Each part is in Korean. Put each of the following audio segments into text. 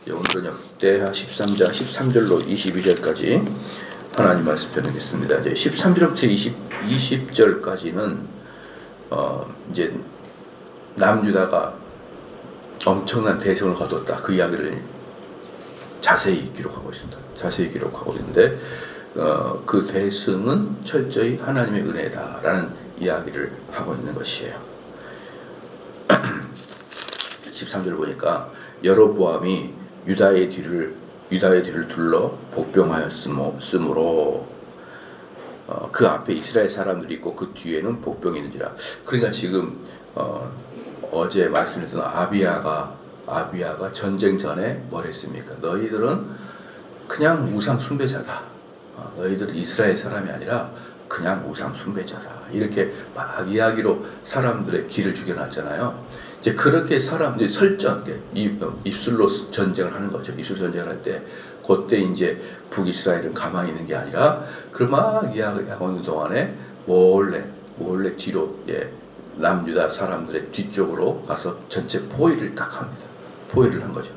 오늘은 역대하 13장 13절로 22절까지 하나님 말씀 전하겠습니다. 이제 13절부터 20절까지는 이제 남유다가 엄청난 대성을 거뒀다. 그 이야기를 자세히 기록하고 있습니다. 자세히 기록하고 있는데 그 대승은 철저히 하나님의 은혜다라는 이야기를 하고 있는 것이에요. 13절 보니까 여로보암이 유다의 뒤를 둘러 복병하였으므로 그 앞에 이스라엘 사람들이 있고 그 뒤에는 복병이 있는지라. 그러니까 지금 어제 말씀드렸던 아비야가 전쟁 전에 뭘 했습니까? 너희들은 그냥 우상 숭배자다. 너희들은 이스라엘 사람이 아니라 그냥 우상 숭배자다. 이렇게 막 이야기로 사람들의 길을 죽여놨잖아요. 이제 그렇게 사람들이 설정, 입술로 전쟁을 하는 거죠. 입술 전쟁을 할 때, 그때 이제 북이스라엘은 가만히 있는 게 아니라, 그 막 이야기하고 있는 동안에 몰래 뒤로, 남유다 사람들의 뒤쪽으로 가서 전체 포위를 딱 합니다. 포위를 한 거죠.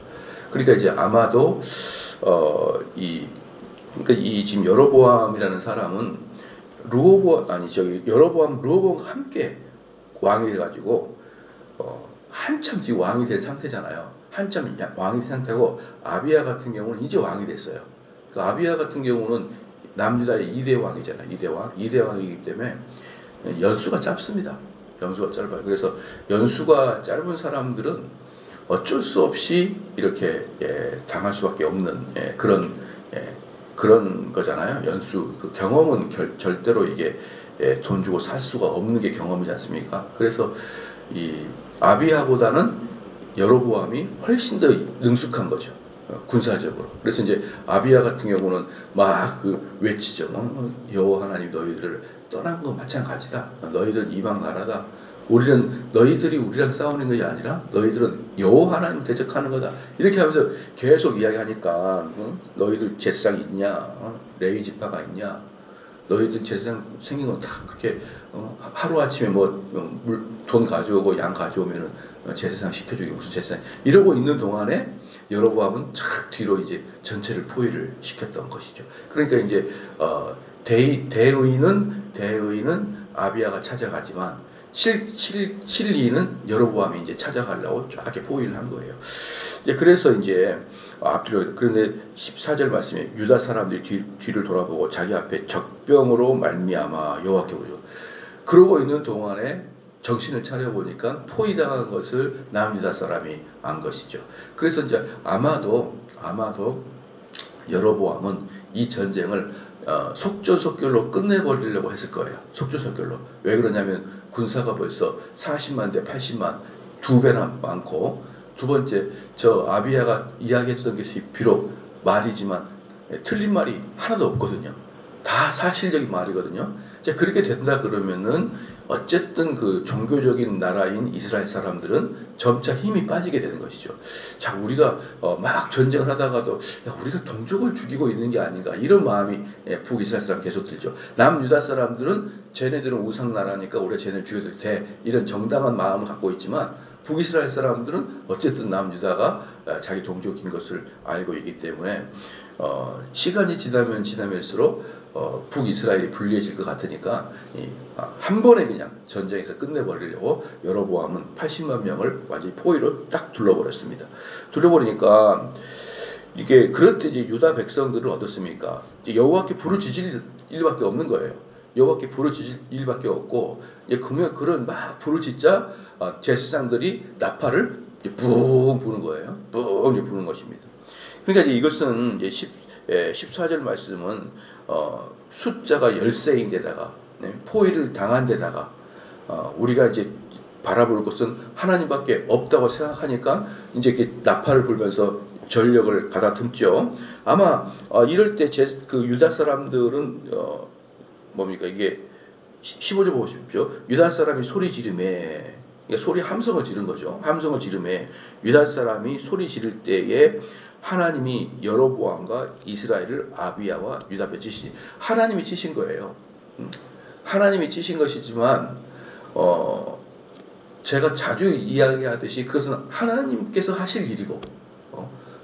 그러니까 이제 아마도, 그러니까 이 지금 여로보암이라는 사람은 여로보암과 함께 왕이 돼가지고, 한참 지금 왕이 된 상태잖아요. 한참 왕이 된 상태고, 아비야 같은 경우는 이제 왕이 됐어요. 그 아비야 같은 경우는 남유다의 2대 왕이잖아요. 2대 왕이기 때문에 연수가 짧습니다. 연수가 짧아요. 그래서 연수가 짧은 사람들은 어쩔 수 없이 이렇게 당할 수밖에 없는 그런 거잖아요. 연수 그 경험은 절대로 이게 돈 주고 살 수가 없는 게 경험이지 않습니까? 그래서 이 아비야보다는 여로보암이 훨씬 더 능숙한 거죠. 군사적으로. 그래서 이제 아비야 같은 경우는 막 외치죠. 여호와 하나님 너희들을 떠난 거 마찬가지다. 너희들 이방 나라다. 너희들이 우리랑 싸우는 것이 아니라 너희들은 여호와 하나님을 대적하는 거다. 이렇게 하면서 계속 이야기하니까 너희들 제사장 있냐? 레위 지파가 있냐? 너희들 제사장 생긴 건 다 그렇게 하루아침에 돈 가져오고 양 가져오면은 제사장 시켜주기 무슨 제사장 이러고 있는 동안에 여로보암은 착 뒤로 이제 전체를 포위를 시켰던 것이죠. 그러니까 이제 대의는 아비야가 찾아가지만 실리는 여로보암이 이제 찾아가려고 쫙 이렇게 포위를 한 거예요. 이제 그래서 이제 앞뒤로 그런데 14절 말씀에 유다 사람들이 뒤를 돌아보고 자기 앞에 적병으로 말미암아 여호와께 부르죠. 그러고 있는 동안에 정신을 차려 보니까 포위당한 것을 남유다 사람이 안 것이죠. 그래서 이제 아마도 여로보암은 이 전쟁을 속전속결로 끝내버리려고 했을 거예요. 속전속결로. 왜 그러냐면 군사가 벌써 40만 대 80만 2배나 많고, 두 번째 저 아비야가 이야기했던 것이 비록 말이지만 틀린 말이 하나도 없거든요. 다 사실적인 말이거든요. 자, 그렇게 된다 그러면은 어쨌든 그 종교적인 나라인 이스라엘 사람들은 점차 힘이 빠지게 되는 것이죠. 자, 우리가 막 전쟁을 하다가도 우리가 동족을 죽이고 있는 게 아닌가 이런 마음이 북이스라엘 사람 계속 들죠. 남유다 사람들은 쟤네들은 우상 나라니까 우리가 쟤네를 죽여도 돼 이런 정당한 마음을 갖고 있지만 북이스라엘 사람들은 어쨌든 남유다가 자기 동족인 것을 알고 있기 때문에 시간이 지나면서록 북이스라엘이 불리해질 것 같으니까 한 번에 그냥 전쟁에서 끝내버리려고 여로보암은 80만 명을 완전히 포위로 딱 둘러버렸습니다. 둘러버리니까 이게 그럴 때 이제 유다 백성들은 어떻습니까? 여호와께 불을 지질 일밖에 없는 거예요. 여호와께 불을 지질 일밖에 없고 그런 막 불을 짓자 제사장들이 나팔을 뿡 부는 거예요. 뿡 이제 부는 것입니다. 그러니까 이제 이것은 이제 14절 말씀은 숫자가 13인 데다가 포위를 당한 데다가 우리가 이제 바라볼 것은 하나님밖에 없다고 생각하니까 이제 이렇게 나팔을 불면서 전력을 가다듬죠. 아마 이럴 때 그 유다 사람들은 뭡니까 이게 15절 보십시오. 유다 사람이 소리 지르매, 그러니까 소리 함성을 지른 거죠. 함성을 지르매 유다 사람이 소리 지를 때에 하나님이 여로보암과 이스라엘을 아비야와 유다 앞에 치시니 하나님이 치신 거예요. 하나님이 치신 것이지만 제가 자주 이야기하듯이 그것은 하나님께서 하실 일이고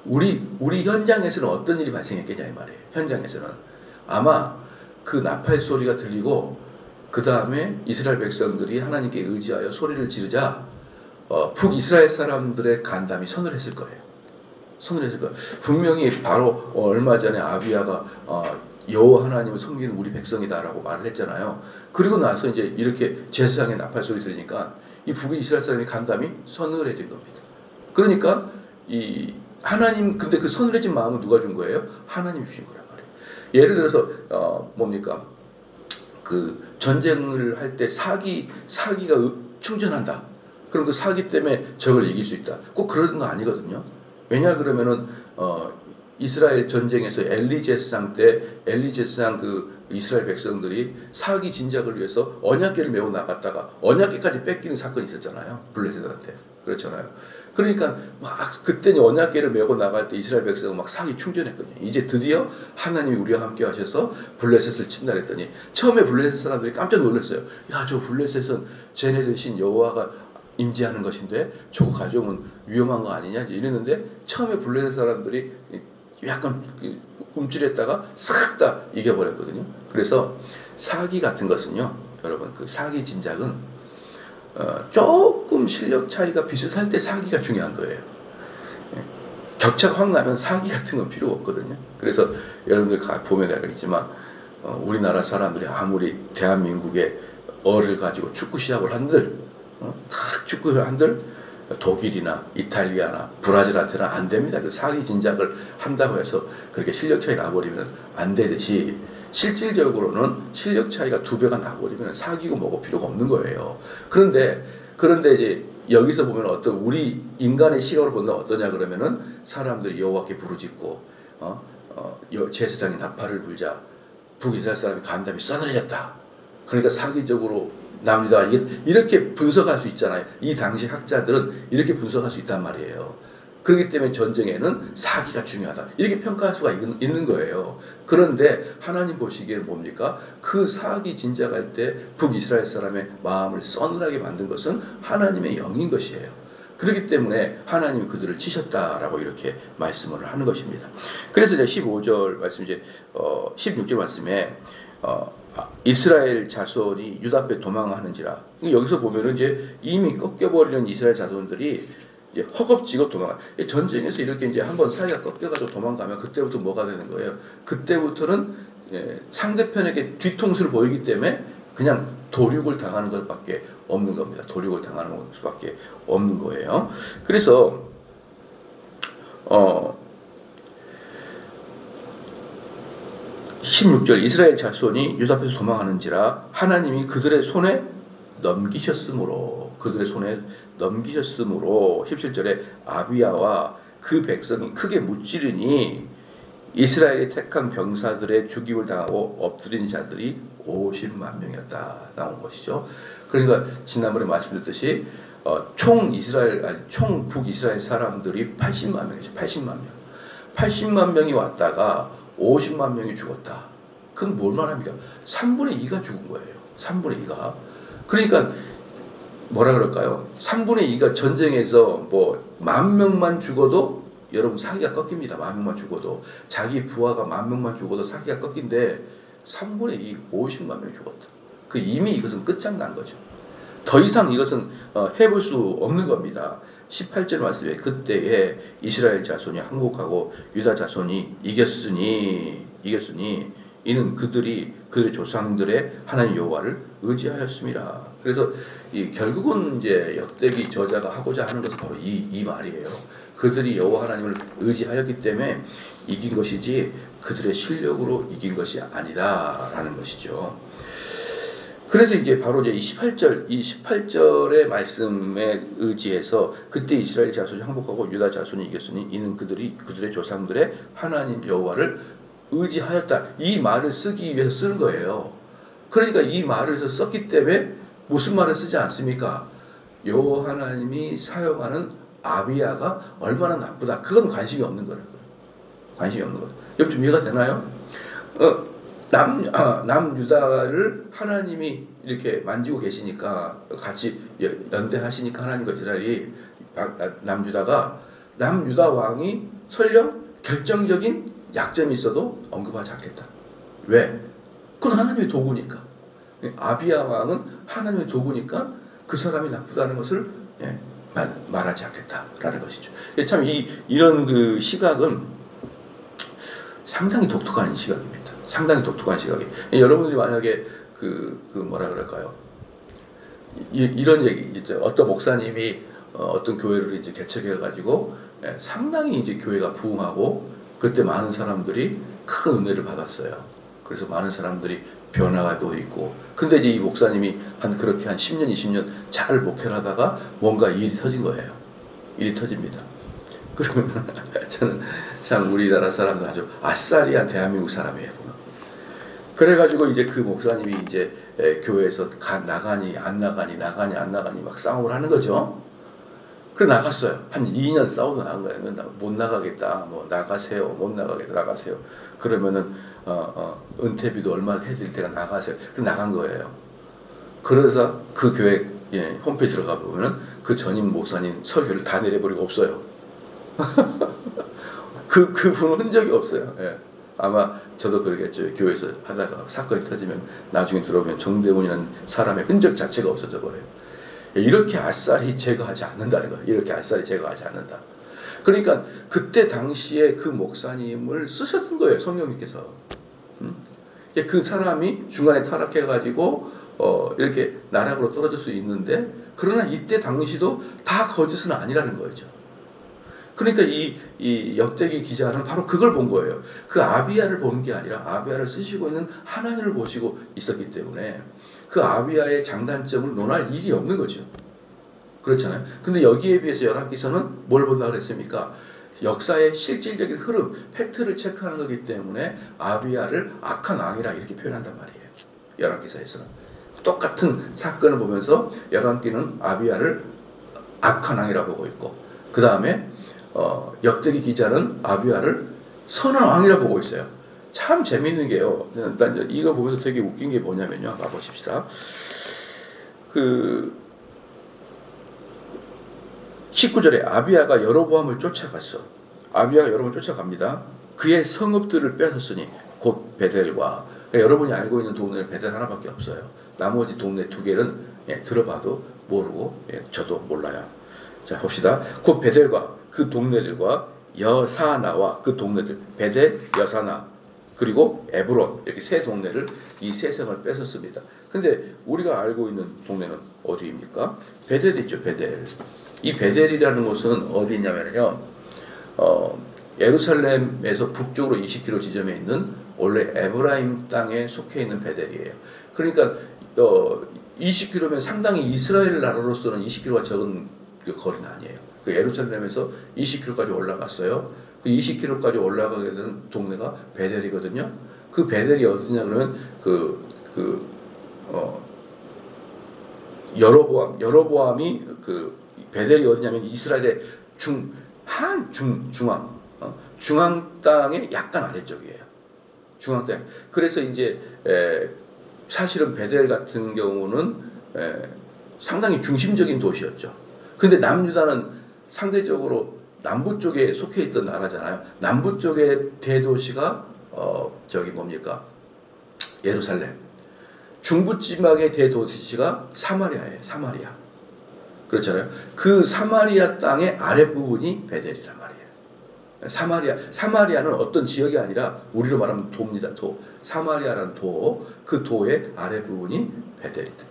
우리 현장에서는 어떤 일이 발생했겠냐 이 말이에요. 현장에서는 아마 그 나팔 소리가 들리고 그 다음에 이스라엘 백성들이 하나님께 의지하여 소리를 지르자 북이스라엘 사람들의 간담이 선을 했을 거예요. 선을 했을 거예요. 분명히 바로 얼마 전에 아비야가 여호와 하나님을 섬기는 우리 백성이다라고 말을 했잖아요. 그리고 나서 이제 이렇게 제사장의 나팔 소리 들으니까 이 북이스라엘 사람이 간담이 서늘해진 겁니다. 그러니까 이 하나님 근데 그 서늘해진 마음은 누가 준 거예요? 하나님 주신 거란 말이에요. 예를 들어서 뭡니까? 그 전쟁을 할 때 사기가 충전한다. 그럼 그 사기 때문에 적을 이길 수 있다. 꼭 그런 거 아니거든요. 왜냐 그러면은 이스라엘 전쟁에서 엘리 제사장 때 엘리 제사장 그 이스라엘 백성들이 사기 진작을 위해서 언약궤를 메고 나갔다가 언약궤까지 뺏기는 사건이 있었잖아요. 블레셋한테. 그렇잖아요. 그러니까 막 그때 언약궤를 메고 나갈 때 이스라엘 백성은 막 사기 충전했거든요. 이제 드디어 하나님이 우리와 함께 하셔서 블레셋을 친다 했더니 처음에 블레셋 사람들이 깜짝 놀랐어요. 야, 저 블레셋은 쟤네들 신 여호와가 임재하는 것인데 저거 가져오면 위험한 거 아니냐 이랬는데 처음에 블레셋 사람들이 약간 움찔했다가 싹 다 이겨버렸거든요. 그래서 사기 같은 것은요, 여러분 그 사기 진작은 조금 실력 차이가 비슷할 때 사기가 중요한 거예요. 격차가 확 나면 사기 같은 건 필요 없거든요. 그래서 여러분들 보면 알겠지만 우리나라 사람들이 아무리 대한민국의 어를 가지고 축구 시합을 한들 다 축구를 한들 독일이나 이탈리아나 브라질한테는 안 됩니다. 그 사기 진작을 한다고 해서 그렇게 실력 차이 나버리면 안 되듯이 실질적으로는 실력 차이가 2배가 나버리면 사기고 뭐고 필요가 없는 거예요. 그런데 이제 여기서 보면 어떤 우리 인간의 시각으로 본다면 어떠냐 그러면은 사람들이 여호와께 부르짖고 제사장이 나팔을 불자 북이스라엘 사람이 간담이 싸늘해졌다. 그러니까 사기적으로 남유다 이렇게 분석할 수 있잖아요. 이 당시 학자들은 이렇게 분석할 수 있단 말이에요. 그렇기 때문에 전쟁에는 사기가 중요하다. 이렇게 평가할 수가 있는 거예요. 그런데 하나님 보시기에는 뭡니까? 그 사기 진작할 때 북이스라엘 사람의 마음을 서늘하게 만든 것은 하나님의 영인 것이에요. 그렇기 때문에 하나님이 그들을 치셨다라고 이렇게 말씀을 하는 것입니다. 그래서 이제 15절 말씀 16절 말씀에 이스라엘 자손이 유다 앞에 도망하는지라. 여기서 보면은 이제 이미 꺾여버리는 이스라엘 자손들이 이제 허겁지겁 도망가. 전쟁에서 이렇게 이제 한번 사이가 꺾여가지고 도망가면 그때부터 뭐가 되는 거예요? 그때부터는 상대편에게 뒤통수를 보이기 때문에 그냥 도륙을 당하는 것밖에 없는 겁니다. 도륙을 당하는 것밖에 없는 거예요. 그래서 16절 이스라엘 자손이 유다 앞에서 도망하는지라 하나님이 그들의 손에 넘기셨으므로 17절에 아비야와 그 백성이 크게 무찌르니 이스라엘이 택한 병사들의 죽임을 당하고 엎드린 자들이 50만 명이었다 나온 것이죠. 그러니까 지난번에 말씀드렸듯이 총 북이스라엘 사람들이 80만 명이죠. 80만 명이 왔다가 50만 명이 죽었다. 그건 뭘 말합니까? 3분의 2가 죽은 거예요. 3분의 2가. 그러니까 뭐라 그럴까요? 3분의 2가 전쟁에서 10,000명만 죽어도 여러분 사기가 꺾입니다. 10,000명만 죽어도. 자기 부하가 10,000명만 죽어도 사기가 꺾인데 3분의 2, 50만 명이 죽었다. 이미 이것은 끝장난 거죠. 더 이상 이것은 해볼 수 없는 겁니다. 18절 말씀에 그때에 이스라엘 자손이 항복하고 유다 자손이 이겼으니 이는 그들이 그들의 조상들의 하나님 여호와를 의지하였습니다. 그래서 결국은 이제 역대기 저자가 하고자 하는 것은 바로 이 말이에요. 그들이 여호와 하나님을 의지하였기 때문에 이긴 것이지 그들의 실력으로 이긴 것이 아니다라는 것이죠. 그래서 이제 바로 이제 이 18절의 말씀에 의지해서 그때 이스라엘 자손이 항복하고 유다 자손이 이겼으니 이는 그들의 조상들의 하나님 여호와를 의지하였다. 이 말을 쓰기 위해서 쓰는 거예요. 그러니까 이 말을 썼기 때문에 무슨 말을 쓰지 않습니까? 여호와 하나님이 사용하는 아비야가 얼마나 나쁘다. 그건 관심이 없는 거예요. 관심이 없는 거예요. 여러분 좀 이해가 되나요? 남유다를 하나님이 이렇게 만지고 계시니까 같이 연대하시니까 하나님과 이스라엘이 남유다 왕이 설령 결정적인 약점이 있어도 언급하지 않겠다. 왜? 그건 하나님의 도구니까. 아비야 왕은 하나님의 도구니까 그 사람이 나쁘다는 것을 말하지 않겠다라는 것이죠. 참 이런 그 시각은 상당히 독특한 시각입니다. 상당히 독특한 시각이. 여러분들이 만약에 그 뭐라 그럴까요? 이런 얘기 이제 어떤 목사님이 어떤 교회를 이제 개척해 가지고 상당히 이제 교회가 부흥하고 그때 많은 사람들이 큰 은혜를 받았어요. 그래서 많은 사람들이 변화가도 있고, 근데 이제 이 목사님이 그렇게 한 10년, 20년 잘 목회를 하다가 뭔가 일이 터진 거예요. 일이 터집니다. 그러면 저는 참 우리나라 사람들 아주 아싸리한 대한민국 사람이에요. 그래가지고 이제 그 목사님이 이제 교회에서 나가니 안 나가니 막 싸움을 하는 거죠. 그래 나갔어요. 한 2년 싸우고 나간 거예요. 못 나가겠다. 뭐 나가세요. 못 나가겠다. 나가세요. 그러면은 은퇴비도 얼마 해드릴 테가 나가세요. 그래 나간 거예요. 그래서 그 교회 홈페이지 들어가 보면은 그 전임 목사님 설교를 다 내려버리고 없어요. 그분은 흔적이 없어요. 예. 아마 저도 그러겠죠. 교회에서 하다가 사건이 터지면 나중에 들어오면 정대훈이라는 사람의 흔적 자체가 없어져 버려요. 이렇게 아싸리 제거하지 않는다는 거예요. 이렇게 아싸리 제거하지 않는다. 그러니까 그때 당시에 그 목사님을 쓰셨던 거예요. 성령님께서. 그 사람이 중간에 타락해가지고 이렇게 나락으로 떨어질 수 있는데, 그러나 이때 당시도 다 거짓은 아니라는 거죠. 그러니까 이 역대기 기자는 바로 그걸 본 거예요. 그 아비야를 보는 게 아니라 아비야를 쓰시고 있는 하나님을 보시고 있었기 때문에 그 아비야의 장단점을 논할 일이 없는 거죠. 그렇잖아요. 근데 여기에 비해서 열왕기서는 뭘 본다 그랬습니까? 역사의 실질적인 흐름, 팩트를 체크하는 거기 때문에 아비야를 악한 왕이라 이렇게 표현한단 말이에요. 열왕기서에서는. 똑같은 사건을 보면서 열왕기는 아비야를 악한 왕이라 보고 있고, 그 다음에 역대기 기자는 아비야를 선한 왕이라 보고 있어요. 참 재밌는 게요. 일단 이거 보면서 되게 웃긴 게 뭐냐면요. 봐보십시다. 그 19절에 아비야가 여로보암을 쫓아갔어. 아비야가 여로보암을 쫓아갑니다. 그의 성읍들을 뺏었으니 곧 베델과, 그러니까 여러분이 알고 있는 동네는 베델 하나밖에 없어요. 나머지 동네 두 개는 들어봐도 모르고 저도 몰라요. 자 봅시다. 곧 베델과 그 동네들과 여사나와 그 동네들, 베델, 여사나, 그리고 에브론, 이렇게 세 동네를, 이 세 성을 뺏었습니다. 근데 우리가 알고 있는 동네는 어디입니까? 베델 있죠. 베델. 이 베델이라는 곳은 어디냐면요, 예루살렘에서 북쪽으로 20km 지점에 있는 원래 에브라임 땅에 속해 있는 베델이에요. 그러니까 20km면 상당히 이스라엘 나라로서는 20km가 적은 그 거리는 아니에요. 그 예루살렘에서 20km까지 올라갔어요. 그 20km까지 올라가게 되는 동네가 베델이거든요. 그 베델이 어디냐 그러면 여로보암이 그 베델이 어디냐면 이스라엘의 중앙 땅의 약간 아래쪽이에요. 중앙 땅. 그래서 이제 사실은 베델 같은 경우는 상당히 중심적인 도시였죠. 근데 남유다는 상대적으로 남부 쪽에 속해 있던 나라잖아요. 남부 쪽의 대도시가 저기 뭡니까? 예루살렘. 중부 지방의 대도시가 사마리아예요. 사마리아. 그렇잖아요. 그 사마리아 땅의 아랫부분이 베델이란 말이에요. 사마리아는 어떤 지역이 아니라 우리로 말하면 도입니다. 도. 사마리아라는 도. 그 도의 아랫부분이 베델입니다.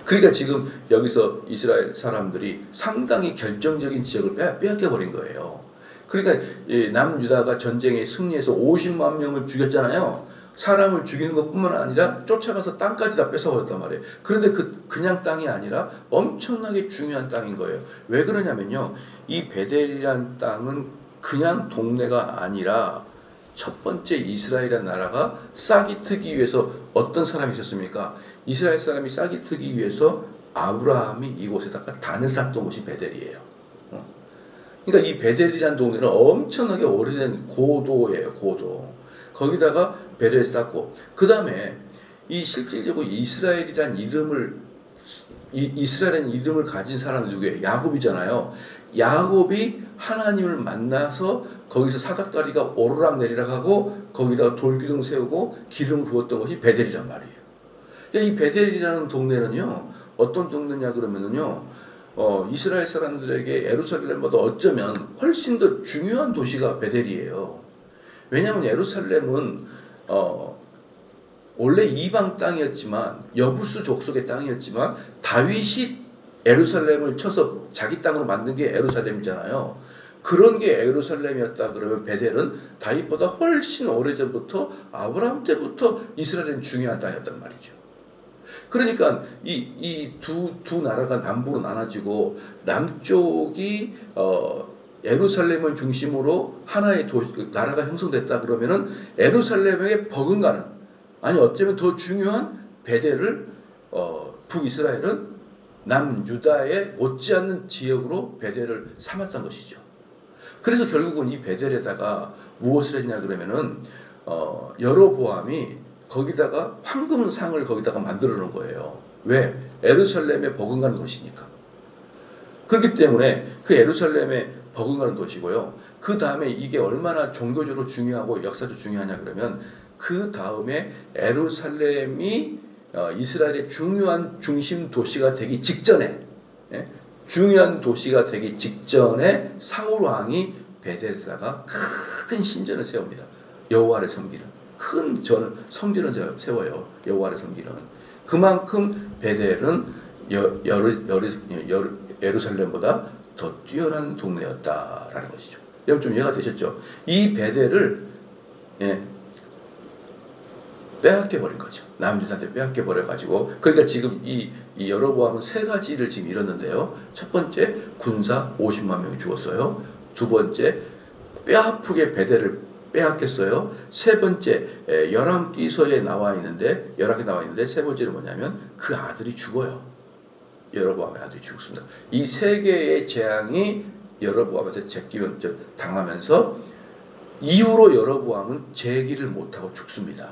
그러니까 지금 여기서 이스라엘 사람들이 상당히 결정적인 지역을 빼앗겨버린 거예요. 그러니까 남유다가 전쟁에 승리해서 50만 명을 죽였잖아요. 사람을 죽이는 것뿐만 아니라 쫓아가서 땅까지 다 뺏어버렸단 말이에요. 그런데 그냥 땅이 아니라 엄청나게 중요한 땅인 거예요. 왜 그러냐면요, 이 베델이란 땅은 그냥 동네가 아니라 첫 번째 이스라엘이라는 나라가 싹이 트기 위해서 어떤 사람이 있었습니까? 이스라엘 사람이 싹이 트기 위해서 아브라함이 이곳에다가 단을 쌓던 곳이 베델이에요. 그러니까 이 베델이라는 동네는 엄청나게 오래된 고도예요. 고도. 거기다가 베델을 쌓고, 그 다음에 이 실질적으로 이스라엘이라는 이름을 가진 사람은 누구예요? 야곱이잖아요. 야곱이 하나님을 만나서 거기서 사닥다리가 오르락내리락 하고 거기다가 돌기둥 세우고 기름 부었던 것이 베델이란 말이에요. 이 베델이라는 동네는요, 어떤 동네냐 그러면은요, 이스라엘 사람들에게 예루살렘보다 어쩌면 훨씬 더 중요한 도시가 베델이에요. 왜냐하면 예루살렘은 원래 이방 땅이었지만, 여부수 족속의 땅이었지만 다윗이 예루살렘을 쳐서 자기 땅으로 만든 게 예루살렘이잖아요. 그런 게 예루살렘이었다 그러면 베델은 다윗보다 훨씬 오래전부터 아브라함 때부터 이스라엘은 중요한 땅이었단 말이죠. 그러니까 이 두 나라가 남부로 나눠지고 남쪽이 예루살렘을 중심으로 하나의 나라가 형성됐다 그러면은 예루살렘에게 버금가는, 아니 어쩌면 더 중요한 베델을 북이스라엘은 남유다의 못지않는 지역으로 베델을 삼았던 것이죠. 그래서 결국은 이 베델에다가 무엇을 했냐 그러면은 여로보암이 거기다가 황금상을 거기다가 만들어 놓은 거예요. 왜? 예루살렘에 버금가는 도시니까. 그렇기 때문에 그 예루살렘에 버금가는 도시고요. 그 다음에 이게 얼마나 종교적으로 중요하고 역사적으로 중요하냐 그러면 그 다음에 예루살렘이 이스라엘의 중요한 중심 도시가 되기 직전에, 중요한 도시가 되기 직전에 사울 왕이 베델에다가 큰 신전을 세웁니다. 여호와를 섬기는 큰 성전을 세워요. 여호와를 섬기는. 그만큼 베델은 예루살렘보다 더 뛰어난 동네였다라는 것이죠. 여러분 좀 이해가 되셨죠? 이 베델을 빼앗겨 버린 거죠. 남유다한테 빼앗겨 버려 가지고, 그러니까 지금 이 여로보암은 세 가지를 지금 이뤘는데요. 첫 번째, 군사 50만 명이 죽었어요. 두 번째, 뼈아프게 베델을 빼앗겼어요. 세 번째, 11기서에 나와 있는데 세 번째는 뭐냐면 그 아들이 죽어요. 여로보암의 아들이 죽습니다. 이 세 개의 재앙이 여로보암한테 당하면서 이후로 여로보암은 재기를 못하고 죽습니다.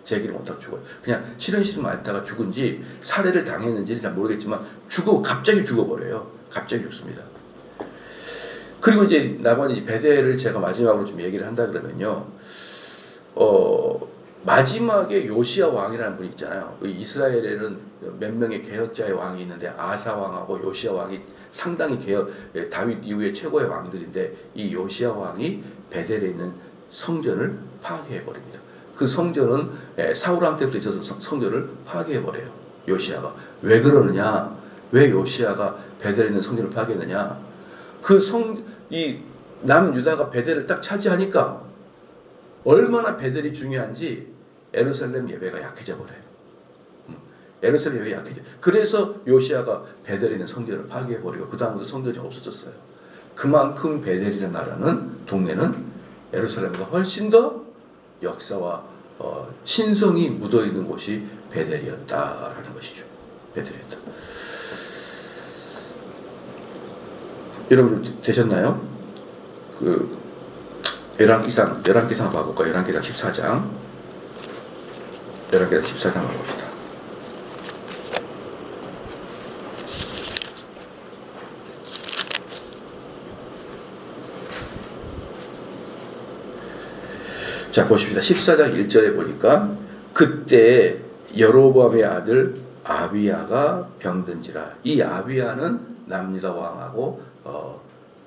재기를 못하고 죽어요. 그냥 시름시름 앓다가 죽은지 살해를 당했는지는 잘 모르겠지만 갑자기 죽어버려요. 갑자기 죽습니다. 그리고 이제 나머지 베델을 제가 마지막으로 좀 얘기를 한다 그러면요, 마지막에 요시야 왕이라는 분이 있잖아요. 이스라엘에는 몇 명의 개혁자의 왕이 있는데 아사 왕하고 요시야 왕이 상당히 다윗 이후의 최고의 왕들인데, 이 요시야 왕이 베델에 있는 성전을 파괴해 버립니다. 그 성전은 사울 왕 때부터 있어서 성전을 파괴해 버려요. 요시야가. 왜 그러느냐? 왜 요시야가 베델에 있는 성전을 파괴했느냐? 이 남유다가 베델을 딱 차지하니까 얼마나 베델이 중요한지 예루살렘 예배가 약해져 버려요. 예루살렘 예배가 약해져. 그래서 요시야가 베델에 있는 성전을 파괴해 버리고 그 다음부터 성전이 없어졌어요. 그만큼 베델이라는 나라는, 동네는 예루살렘보다 훨씬 더 역사와 신성이 묻어 있는 곳이 베델이었다라는 것이죠. 베델이었다. 여러분 되셨나요? 열왕기상 봐볼까요? 열왕기상 14장. 열왕기상 14장 봐봅시다. 자, 보십시다. 14장 1절에 보니까 그때 여로보암의 아들 아비야가 병든지라. 이 아비야는 남유다 왕하고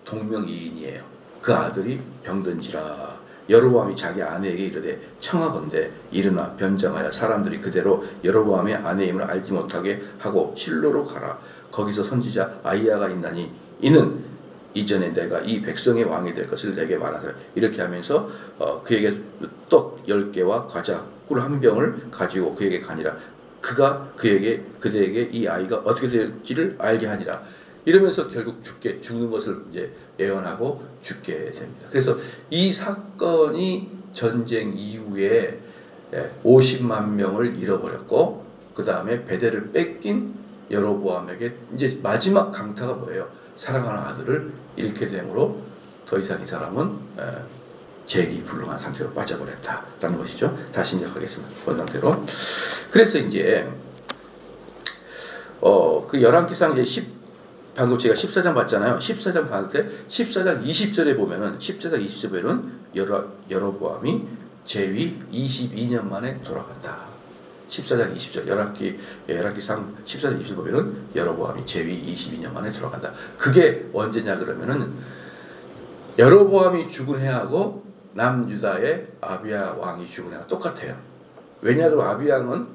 동명이인이에요. 그 아들이 병든지라. 여로보암이 자기 아내에게 이르되 청하건대 일어나 변장하여 사람들이 그대로 여로보암의 아내임을 알지 못하게 하고 실로로 가라. 거기서 선지자 아히야가 있나니 이는 이전에 내가 이 백성의 왕이 될 것을 내게 말하더라. 이렇게 하면서 그에게 떡 10개와 과자 꿀 한 병을 가지고 그에게 가니라. 그가 그대에게 이 아이가 어떻게 될지를 알게 하니라. 이러면서 결국 죽는 것을 이제 예언하고 죽게 됩니다. 그래서 이 사건이 전쟁 이후에 50만 명을 잃어버렸고, 그 다음에 베델을 뺏긴 여로보암에게 이제 마지막 강타가 뭐예요? 사랑하는 아들을 잃게 되므로 더 이상 이 사람은 재기 불능한 상태로 빠져버렸다라는 것이죠. 다시 시작하겠습니다. 본 상태로. 그래서 이제 그 열왕기상 이제 방금 제가 14장 봤잖아요. 14장 봤을 때 14장 20절에 보면은 14장 20절에는 여로보암이 제위 22년 만에 돌아갔다. 14장 20절 열왕기상 14장 20절 보면은 여로보암이 제위 22년 만에 돌아간다. 그게 언제냐 그러면은 여로보암이 죽은 해하고 남유다의 아비야 왕이 죽은 해가 똑같아요. 왜냐 그러면 아비야 왕은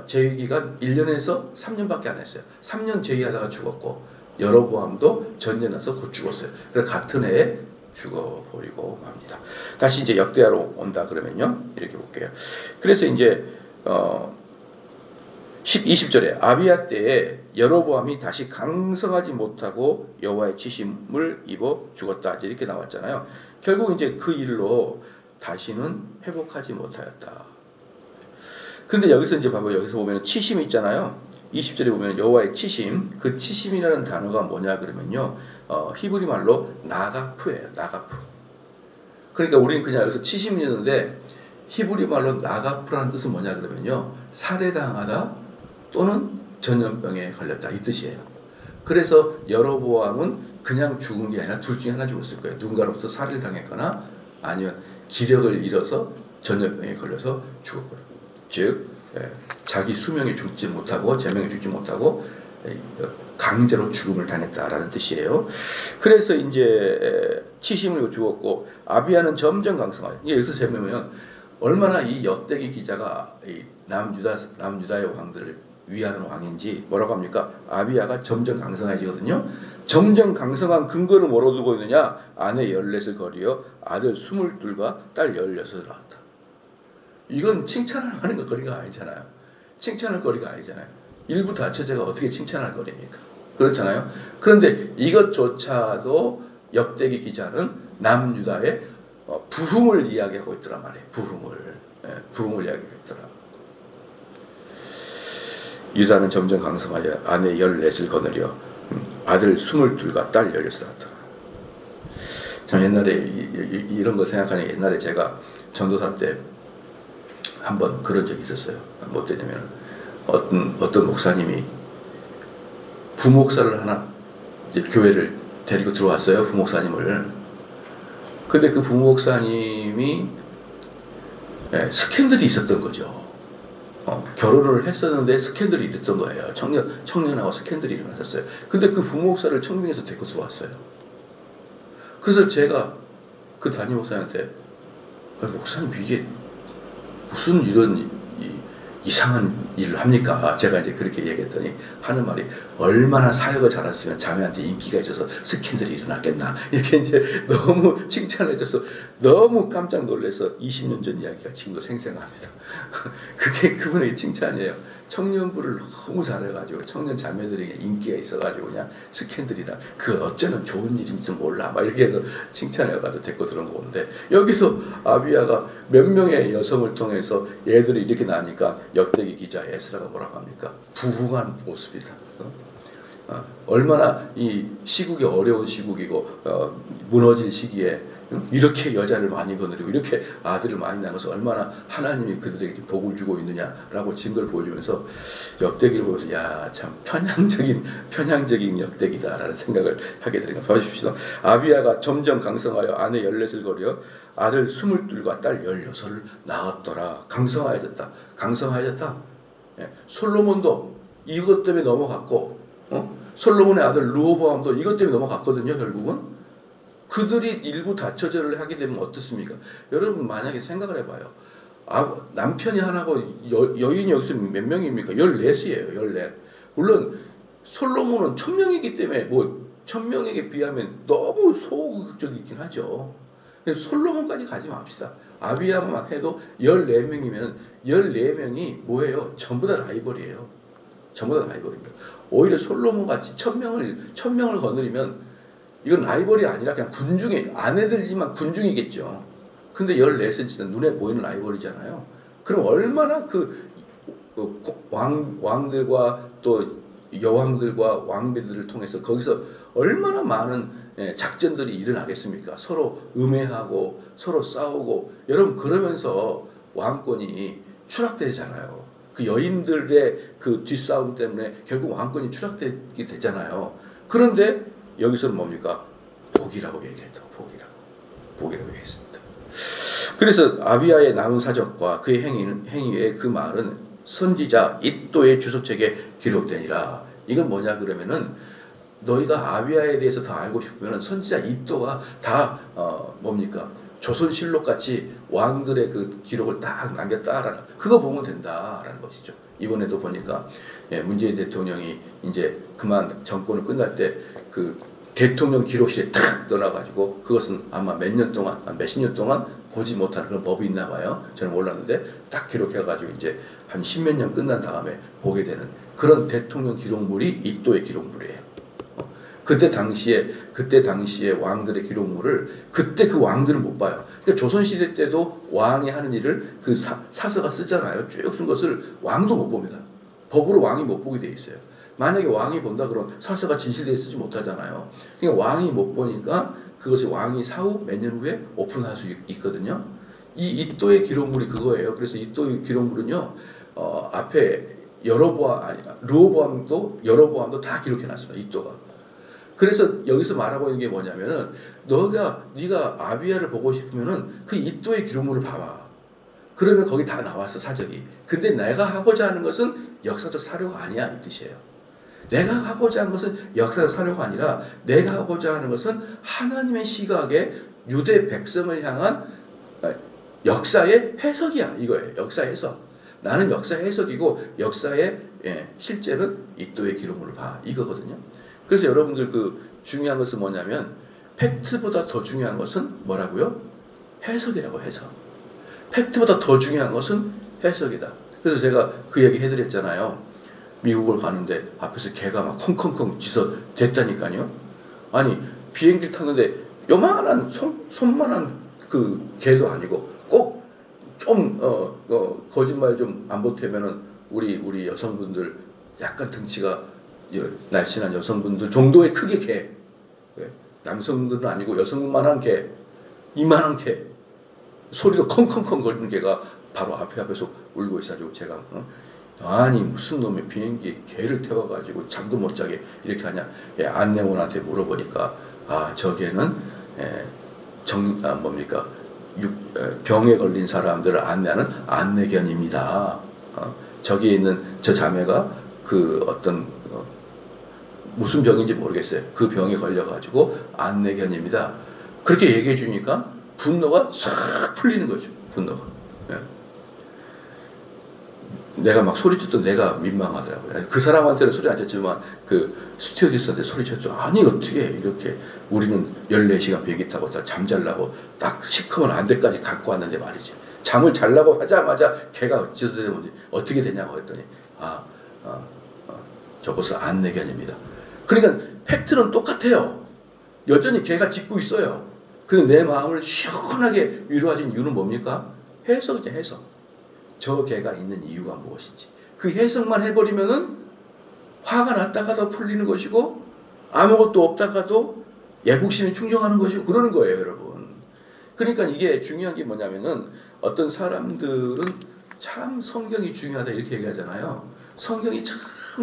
제위 기간 1년에서 3년밖에 안 했어요. 3년 제위하다가 죽었고 여로보암도 전쟁 나서 곧 죽었어요. 그래서 같은 해에 죽어버리고 맙니다. 다시 이제 역대하로 온다 그러면요. 이렇게 볼게요. 그래서 이제 20절에 아비야 때에 여로보암이 다시 강성하지 못하고 여호와의 치심을 입어 죽었다. 이렇게 나왔잖아요. 결국 이제 그 일로 다시는 회복하지 못하였다. 그런데 여기서 이제 봐봐요. 여기서 보면 치심이 있잖아요. 20절에 보면 여호와의 치심, 그 치심이라는 단어가 뭐냐 그러면요. 히브리 말로 나가프예요. 나가프. 그러니까 우리는 그냥 여기서 치심이 있는데 히브리 말로 나가프라는 뜻은 뭐냐 그러면요. 살해당하다 또는 전염병에 걸렸다 이 뜻이에요. 그래서 여로보암은 그냥 죽은 게 아니라 둘 중에 하나 죽었을 거예요. 누군가로부터 살해를 당했거나 아니면 기력을 잃어서 전염병에 걸려서 죽었거든요. 즉 자기 수명에 죽지 못하고 제명에 죽지 못하고 강제로 죽음을 당했다라는 뜻이에요. 그래서 이제 치심을 죽었고 아비야는 점점 강성하여. 여기서 재미면 얼마나 이 역대기 기자가 이 남유다의 왕들을 위하는 왕인지 뭐라고 합니까? 아비야가 점점 강성해지거든요. 점점 강성한 근거를 뭐로 두고 있느냐? 아내 14을 거리어 아들 22과 딸 16을 낳았다. 이건 칭찬할 만한 거리가 아니잖아요. 칭찬할 거리가 아니잖아요. 일부 다처제가 어떻게 칭찬할 거리입니까? 그렇잖아요. 그런데 이것조차도 역대기 기자는 남유다의 부흥을 이야기하고 있더란 말이에요. 부흥을 이야기하고 있더라. 유다는 점점 강성하여 아내 14을 거느려 아들 22과 딸 16을 낳았더라. 참 옛날에 이런 거 생각하니 옛날에 제가 전도사 때 한번 그런 적이 있었어요. 뭐 어땠냐면 어떤 목사님이 부목사를 하나 이제 교회를 데리고 들어왔어요. 부목사님을. 근데 그 부목사님이 스캔들이 있었던 거죠. 결혼을 했었는데 스캔들이 일었던 거예요. 청년하고 스캔들이 일어났었어요. 근데 그 부목사를 청빙에서 데리고 들어왔어요. 그래서 제가 그 담임 목사님한테 목사님 이게 무슨 이런 이상한 일을 합니까? 제가 이제 그렇게 얘기했더니 하는 말이 얼마나 사역을 잘했으면 자매한테 인기가 있어서 스캔들이 일어났겠나 이렇게 이제 너무 칭찬을 해줘서 너무 깜짝 놀라서 20년 전 이야기가 지금도 생생합니다. 그게 그분의 칭찬이에요. 청년부를 너무 잘해가지고 청년 자매들에게 인기가 있어가지고 그냥 스캔들이나 그 어쩌면 좋은 일인지 몰라 막 이렇게 해서 칭찬해가지고 데리고 들어온 건데 여기서 아비야가 몇 명의 여성을 통해서 애들이 이렇게 나니까 역대기 기자 에스라가 뭐라고 합니까? 부흥한 모습이다. 얼마나 이 시국이 어려운 시국이고 무너질 시기에 이렇게 여자를 많이 거느리고 이렇게 아들을 많이 낳아서 얼마나 하나님이 그들에게 복을 주고 있느냐라고 증거를 보여주면서 역대기를 보면서 야, 참 편향적인 역대기다라는 생각을 하게 되는 거 봐주십시오. 아비야가 점점 강성하여 아내 14을 거려 아들 22과 딸 16을 낳았더라. 강성하여졌다. 솔로몬도 이것 때문에 넘어갔고 솔로몬의 아들 르호보암도 이것 때문에 넘어갔거든요. 결국은 그들이 일부 다처제를 하게 되면 어떻습니까? 여러분 만약에 생각을 해봐요. 남편이 하나고 여인이 여기서 몇 명입니까? 14이에요. 14. 물론 솔로몬은 1000명이기 때문에 1000명에게 비하면 너무 소극적이긴 하죠. 솔로몬까지 가지 맙시다. 아비야만 해도 14명이면 14명이 뭐예요? 전부 다 라이벌이에요. 전부 다 라이벌입니다. 오히려 솔로몬 같이 1000명을 거느리면 이건 라이벌이 아니라 그냥 군중의 아내들이지만 군중이겠죠. 근데 14은 진짜 눈에 보이는 라이벌이잖아요. 그럼 얼마나 왕들과 또 여왕들과 왕비들을 통해서 거기서 얼마나 많은 작전들이 일어나겠습니까? 서로 음해하고 서로 싸우고 여러분 그러면서 왕권이 추락되잖아요. 그 여인들의 그 뒷싸움 때문에 결국 왕권이 추락되게 되잖아요. 그런데 여기서는 뭡니까? 복이라고 얘기했다. 복이라고 얘기했습니다. 그래서 아비야의 남은 사적과 그의 행위의 그 말은 선지자 이또의 주석책에 기록되니라. 이건 뭐냐 그러면은 너희가 아비야에 대해서 더 알고 싶으면 선지자 이또가 다 뭡니까? 조선실록 같이 왕들의 그 기록을 딱 남겼다라는 그거 보면 된다라는 것이죠. 이번에도 보니까 문재인 대통령이 이제 그만 정권을 끝날 때 그 대통령 기록실에 탁 넣어놔가지고 그것은 아마 몇 년 동안 몇십 년 동안 보지 못한 그런 법이 있나 봐요. 저는 몰랐는데 딱 기록해가지고 이제 한 십몇 년 끝난 다음에 보게 되는 그런 대통령 기록물이 이또의 기록물이에요. 그때 당시에 왕들의 기록물을 그때 그 왕들은 못 봐요. 그러니까 조선시대 때도 왕이 하는 일을 그 사서가 쓰잖아요. 쭉 쓴 것을 왕도 못 봅니다. 법으로 왕이 못 보게 돼 있어요. 만약에 왕이 본다 그러면 사서가 진실되어 쓰지 못하잖아요. 그러니까 왕이 못 보니까 그것을 왕이 사후 몇 년 후에 오픈할 수 있거든요. 이 이또의 기록물이 그거예요. 그래서 이또의 기록물은요, 앞에 여로보암도 다 기록해놨습니다. 이또가. 그래서 여기서 말하고 있는 게 뭐냐면은 네가 아비야를 보고 싶으면은 그 이또의 기록물을 봐봐. 그러면 거기 다 나왔어 사적이. 근데 내가 하고자 하는 것은 역사적 사료가 아니야 이 뜻이에요. 내가 하고자 하는 것은 역사적 사료가 아니라 내가 하고자 하는 것은 하나님의 시각에 유대 백성을 향한 역사의 해석이야 이거예요. 역사 해석. 나는 역사 해석이고 역사의 실제는 이또의 기록물을 봐 이거거든요. 그래서 여러분들 그 중요한 것은 뭐냐면 팩트보다 더 중요한 것은 뭐라고요? 해석이라고 해석. 팩트보다 더 중요한 것은 해석이다. 그래서 제가 그 얘기 해드렸잖아요. 미국을 가는데 앞에서 개가 막 콩콩콩 짖어 댔다니까요. 아니 비행기를 탔는데 요만한 손만한 그 개도 아니고 꼭 좀 거짓말 좀 안 보태면은 우리 여성분들 약간 등치가 날씬한 여성분들 정도의 크기 개. 남성들은 아니고 여성만한 개, 이만한 개. 소리도 컹컹컹 거리는 개가 바로 앞에서 울고 있어가지고 제가 아니 무슨 놈의 비행기에 개를 태워가지고 잠도 못 자게 이렇게 하냐. 안내원한테 물어보니까 저 개는 병에 걸린 사람들을 안내하는 안내견입니다. 저기에 있는 저 자매가 그 어떤 무슨 병인지 모르겠어요. 그 병에 걸려가지고 안내견입니다. 그렇게 얘기해 주니까 분노가 싹 풀리는 거죠. 분노가. 내가 막 소리쳤던 내가 민망하더라고요. 그 사람한테는 소리 안 쳤지만 그 스튜어디스한테 소리쳤죠. 아니 어떻게 이렇게 우리는 14시간 비행기 타고 딱 잠자려고 딱 시커먼 안대까지 갖고 왔는데 말이지. 잠을 자려고 하자마자 걔가 어떻게 되냐고 했더니 저것은 안내견입니다. 그러니까 팩트는 똑같아요. 여전히 걔가 짖고 있어요. 근데 내 마음을 시원하게 위로하신 이유는 뭡니까? 해석이죠, 해석. 저 개가 있는 이유가 무엇인지. 그 해석만 해버리면은 화가 났다가도 풀리는 것이고 아무것도 없다가도 애국심이 충족하는 것이고 그러는 거예요, 여러분. 그러니까 이게 중요한 게 뭐냐면은 어떤 사람들은 참 성경이 중요하다 이렇게 얘기하잖아요. 성경이 참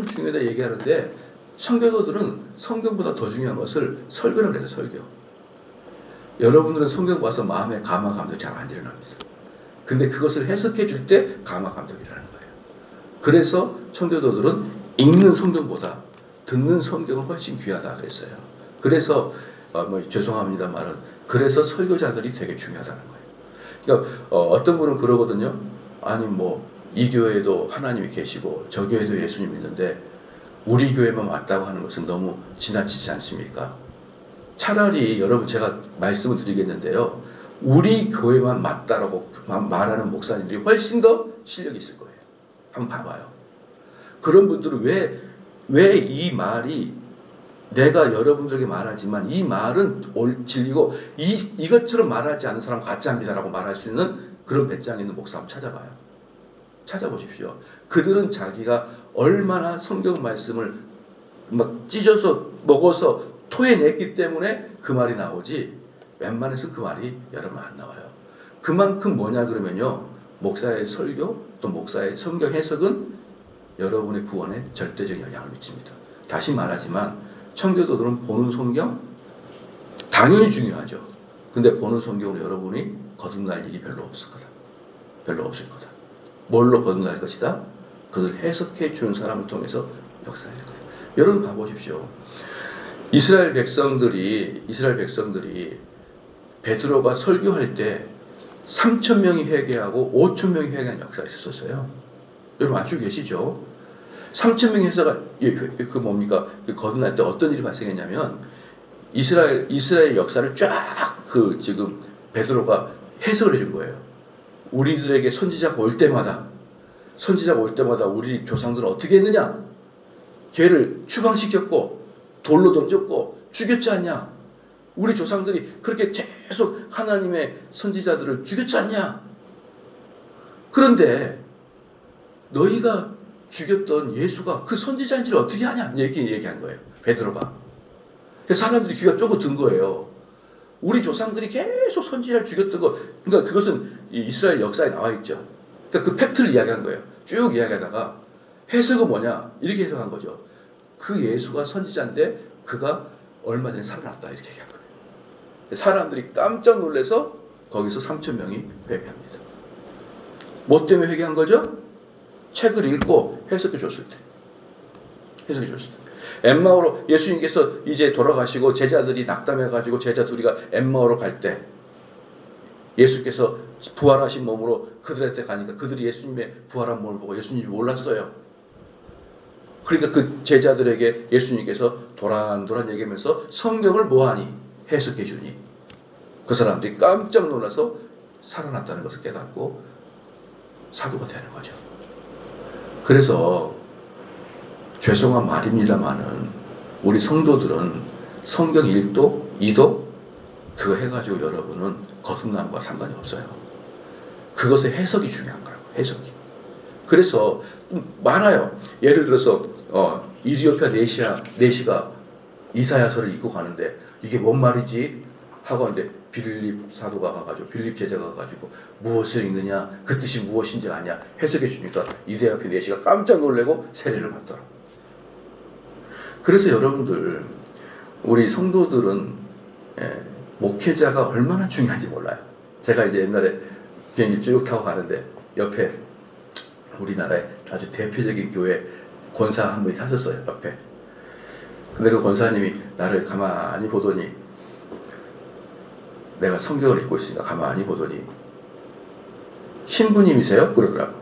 중요하다 얘기하는데 청교도들은 성경보다 더 중요한 것을 설교를 해서 설교. 여러분들은 성경 봐서 마음에 감화감독 잘 안 일어납니다. 근데 그것을 해석해 줄 때 감화감독이 일어나는 거예요. 그래서 청교도들은 읽는 성경보다 듣는 성경은 훨씬 귀하다 그랬어요. 그래서 죄송합니다만은 그래서 설교자들이 되게 중요하다는 거예요. 그러니까 어떤 분은 그러거든요. 아니 이 교회에도 하나님이 계시고 저 교회도 예수님 있는데 우리 교회만 맞다고 하는 것은 너무 지나치지 않습니까? 차라리 여러분 제가 말씀을 드리겠는데요. 우리 교회만 맞다라고 말하는 목사님들이 훨씬 더 실력이 있을 거예요. 한번 봐봐요. 그런 분들은 왜 이 말이 내가 여러분들에게 말하지만 이 말은 진리고 이것처럼 말하지 않는 사람 가짜입니다라고 말할 수 있는 그런 배짱 있는 목사 한번 찾아봐요. 찾아보십시오. 그들은 자기가 얼마나 성경 말씀을 막 찢어서 먹어서 토해냈기 때문에 그 말이 나오지 웬만해서 그 말이 여러분 안 나와요. 그만큼 뭐냐 그러면요. 목사의 설교 또 목사의 성경 해석은 여러분의 구원에 절대적인 영향을 미칩니다. 다시 말하지만 청교도들은 보는 성경 당연히 중요하죠. 근데 보는 성경으로 여러분이 거듭날 일이 별로 없을 거다. 별로 없을 거다. 뭘로 거듭날 것이다? 그것을 해석해 주는 사람을 통해서 역사할 거예요. 여러분 봐보십시오. 이스라엘 백성들이 베드로가 설교할 때 3,000명이 회개하고 5,000명이 회개한 역사가 있었어요. 여러분 알고 계시죠? 3,000명의 회사가 그 뭡니까? 그 거듭날 때 어떤 일이 발생했냐면 이스라엘 역사를 쫙 지금 베드로가 해석을 해준 거예요. 우리들에게 선지자가 올 때마다 우리 조상들은 어떻게 했느냐? 걔를 추방시켰고 돌로 던졌고 죽였지 않냐? 우리 조상들이 그렇게 계속 하나님의 선지자들을 죽였지 않냐? 그런데 너희가 죽였던 예수가 그 선지자인지를 어떻게 하냐? 얘기한 거예요. 베드로가. 그래서 사람들이 귀가 쪼그든 거예요. 우리 조상들이 계속 선지자를 죽였던 거, 그러니까 그것은 이스라엘 역사에 나와 있죠. 그러니까 그 팩트를 이야기한 거예요. 쭉 이야기하다가 해석은 뭐냐? 이렇게 해석한 거죠. 그 예수가 선지자인데 그가 얼마 전에 살아났다 이렇게 얘기한 거예요. 사람들이 깜짝 놀라서 거기서 3,000명이 회개합니다. 뭐 때문에 회개한 거죠? 책을 읽고 해석해 줬을 때. 엠마오로 예수님께서 이제 돌아가시고 제자들이 낙담해가지고 제자 둘이가 엠마오로 갈 때 예수께서 부활하신 몸으로 그들한테 가니까 그들이 예수님의 부활한 몸을 보고 예수님이 몰랐어요. 그러니까 그 제자들에게 예수님께서 도란도란 얘기하면서 성경을 뭐하니? 해석해 주니 그 사람들이 깜짝 놀라서 살아났다는 것을 깨닫고 사도가 되는 거죠. 그래서 죄송한 말입니다만은 우리 성도들은 성경 1도, 2도 그거 해가지고 여러분은 거듭남과 상관이 없어요. 그것의 해석이 중요한 거라고. 해석이. 그래서 많아요. 예를 들어서 이디오피아 내시가 이사야서를 읽고 가는데 이게 뭔 말이지? 하고 하는데 빌립 사도가 가가지고 빌립 제자가 가가지고 무엇을 읽느냐? 그 뜻이 무엇인지 아냐? 해석해 주니까 이디오피아 내시가 깜짝 놀래고 세례를 받더라. 그래서 여러분들 우리 성도들은 목회자가 얼마나 중요한지 몰라요. 제가 이제 옛날에 비행기 쭉 타고 가는데 옆에 우리나라의 아주 대표적인 교회 권사 한 분이 타셨어요. 옆에. 근데 그 권사님이 나를 가만히 보더니 내가 성경을 읽고 있으니까 가만히 보더니 신부님이세요? 그러더라고.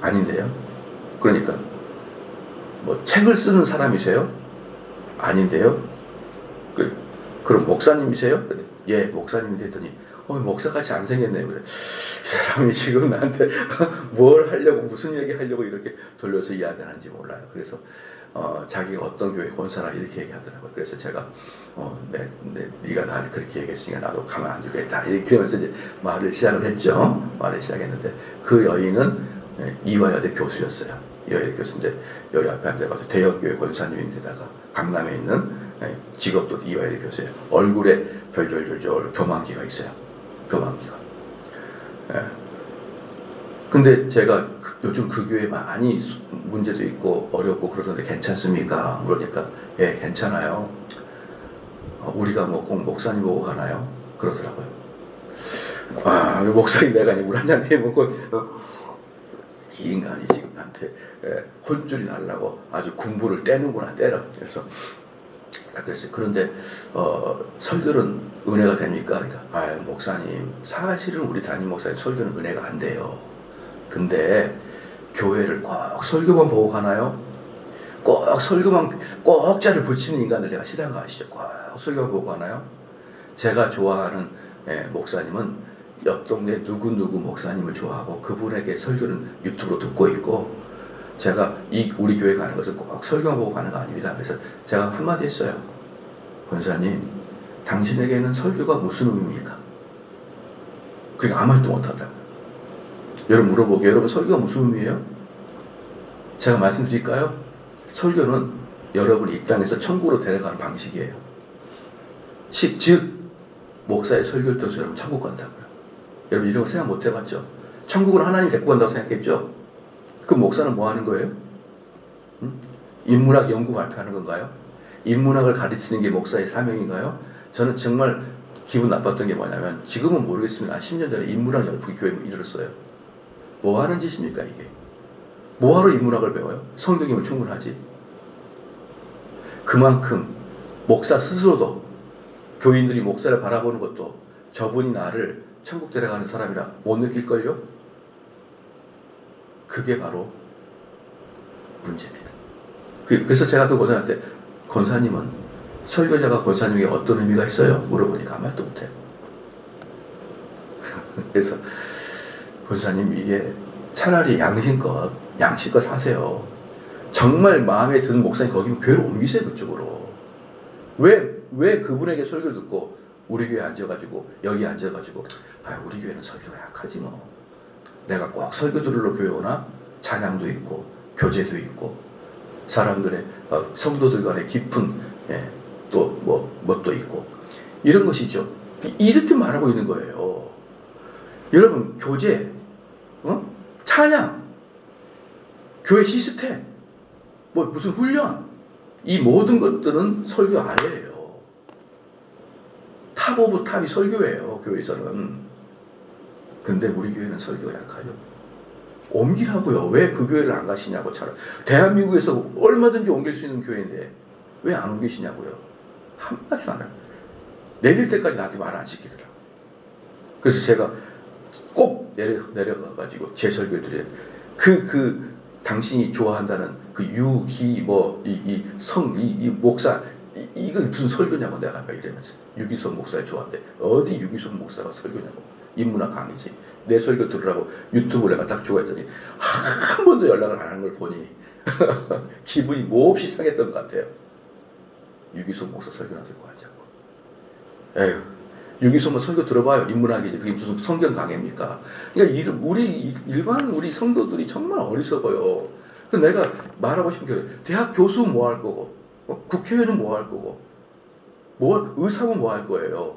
아닌데요. 그러니까 뭐 책을 쓰는 사람이세요? 아닌데요. 그럼 목사님이세요? 예, 목사님이 했더니 목사같이 안 생겼네요. 그래. 이 사람이 지금 나한테 뭘 하려고 무슨 얘기 하려고 이렇게 돌려서 이야기하는지 몰라요. 그래서 자기가 어떤 교회 권사라 이렇게 얘기하더라고요. 그래서 제가 네가 나를 그렇게 얘기했으니까 나도 가만 안 두겠다. 이렇게 하면서 이제 말을 시작을 했죠. 말을 시작했는데 그 여인은 이화여대 교수였어요. 이화여대 교수인데 여기 앞에 앉아가지고 대형교회 권사님인데다가 강남에 있는 직업도 이화여대 교수예요. 얼굴에 별별별별 교만기가 있어요. 교만기가. 근데 제가 요즘 그 교회 많이 문제도 있고 어렵고 그러던데 괜찮습니까? 물으니까 예, 괜찮아요. 우리가 뭐 꼭 목사님 보고 가나요? 그러더라고요. 목사님 내가 물 한잔 해먹고 이 인간이 지금 나한테 혼쭐이 날라고 아주 군부를 떼는구나 때려. 그래서 그런데 설교는 은혜가 됩니까? 그러니까 목사님 사실은 우리 담임 목사님 설교는 은혜가 안 돼요. 근데 교회를 꼭 설교만 보고 가나요? 꼭 설교만 꼭 자를 붙이는 인간을 제가 싫어하는 거 아시죠? 꼭 설교만 보고 가나요? 제가 좋아하는 목사님은 옆 동네 누구누구 목사님을 좋아하고 그분에게 설교는 유튜브로 듣고 있고 제가 우리 교회 가는 것은 꼭 설교만 보고 가는 거 아닙니다. 그래서 제가 한마디 했어요. 권사님, 당신에게는 설교가 무슨 의미입니까? 그러니까 아무 말도 못하더라고요. 여러분 물어보게 여러분 설교가 무슨 의미예요? 제가 말씀드릴까요? 설교는 여러분이 이 땅에서 천국으로 데려가는 방식이에요. 즉 목사의 설교를 통해서 여러분 천국 간다고요. 여러분 이런 거 생각 못 해봤죠? 천국으로 하나님 데리고 간다고 생각했죠? 그럼 목사는 뭐 하는 거예요? 인문학 연구 발표하는 건가요? 인문학을 가르치는 게 목사의 사명인가요? 저는 정말 기분 나빴던 게 뭐냐면 지금은 모르겠습니다. 한 10년 전에 인문학 연구회 교회 이르렀어요. 뭐 하는 짓입니까 이게? 뭐하러 인문학을 배워요? 성경이면 충분하지. 그만큼 목사 스스로도 교인들이 목사를 바라보는 것도 저분이 나를 천국 데려가는 사람이라 못 느낄걸요? 그게 바로 문제입니다. 그래서 제가 그 권사님한테 권사님은 설교자가 권사님에게 어떤 의미가 있어요? 물어보니까 아무 말도 못해요. 그래서 권사님 이게 차라리 양심껏 하세요. 정말 마음에 드는 목사님 거기면 교회를 옮기세요. 그쪽으로. 왜 그분에게 설교를 듣고 우리 교회에 앉아가지고 여기 앉아가지고 우리 교회는 설교가 약하지 뭐. 내가 꼭 설교 들으러 교회 오나? 찬양도 있고 교제도 있고 사람들의 성도들 간의 깊은 또 뭣도 있고 이런 것이죠. 이렇게 말하고 있는 거예요. 여러분 교제, 찬양, 교회 시스템, 무슨 훈련 이 모든 것들은 설교 아래예요. 탑 오브 탑이 설교예요. 교회에서는. 근데 우리 교회는 설교가 약하죠. 옮기라고요. 왜 그 교회를 안 가시냐고. 대한민국에서 얼마든지 옮길 수 있는 교회인데 왜 안 옮기시냐고요. 한마디도 안 해요. 내릴 때까지 나한테 말 안 시키더라고요. 그래서 제가 꼭 내려가가지고 제 설교를 드려요. 당신이 좋아한다는 그 유기 이 목사 이거 무슨 설교냐고 내가 막 이러면서 유기성 목사를 좋아한대. 어디 유기성 목사가 설교냐고. 인문학 강의지. 내 설교 들으라고 유튜브를 내가 딱 주고했더니 한 번도 연락을 안 하는 걸 보니 기분이 몹시 상했던 것 같아요. 유기성 목사 설교나 듣고 하지 않고. 에휴, 유기성 설교 들어봐요. 인문학이지. 그게 무슨 성경 강의입니까? 그러니까 우리 성도들이 정말 어리석어요. 그래서 내가 말하고 싶은 게 대학 교수는 뭐 할 거고, 국회의원은 뭐 할 거고, 의사는 뭐 할 거예요.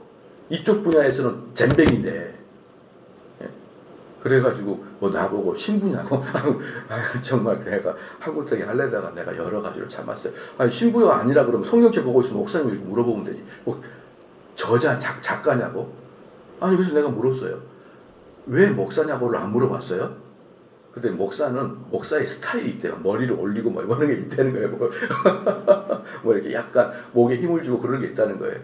이쪽 분야에서는 잼뱅인데. 그래가지고 나보고 신부냐고 정말 내가 한국되게 하려다가 내가 여러 가지로 참았어요. 신부가 아니라 그러면 성경책 보고 있으면 목사님 이렇게 물어보면 되지. 작가냐고? 그래서 내가 물었어요. 왜 목사냐고를 안 물어봤어요? 근데 목사의 스타일이 있대요. 머리를 올리고 이런 게 있다는 거예요. 이렇게 약간 목에 힘을 주고 그런 게 있다는 거예요.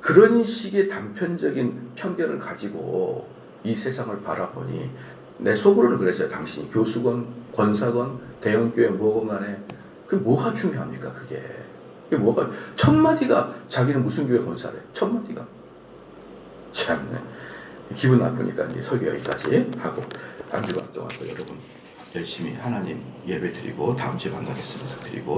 그런 식의 단편적인 편견을 가지고 이 세상을 바라보니 내 속으로는 그랬어요. 당신이 교수건 권사건 대형교회 뭐건 간에 그게 뭐가 중요합니까? 그게 뭐가 첫마디가 자기는 무슨 교회 권사래. 첫마디가 참네. 기분 나쁘니까 이제 설교 여기까지 하고 한 주간 동안 또 여러분 열심히 하나님 예배 드리고 다음 주에 만나겠습니다. 드리고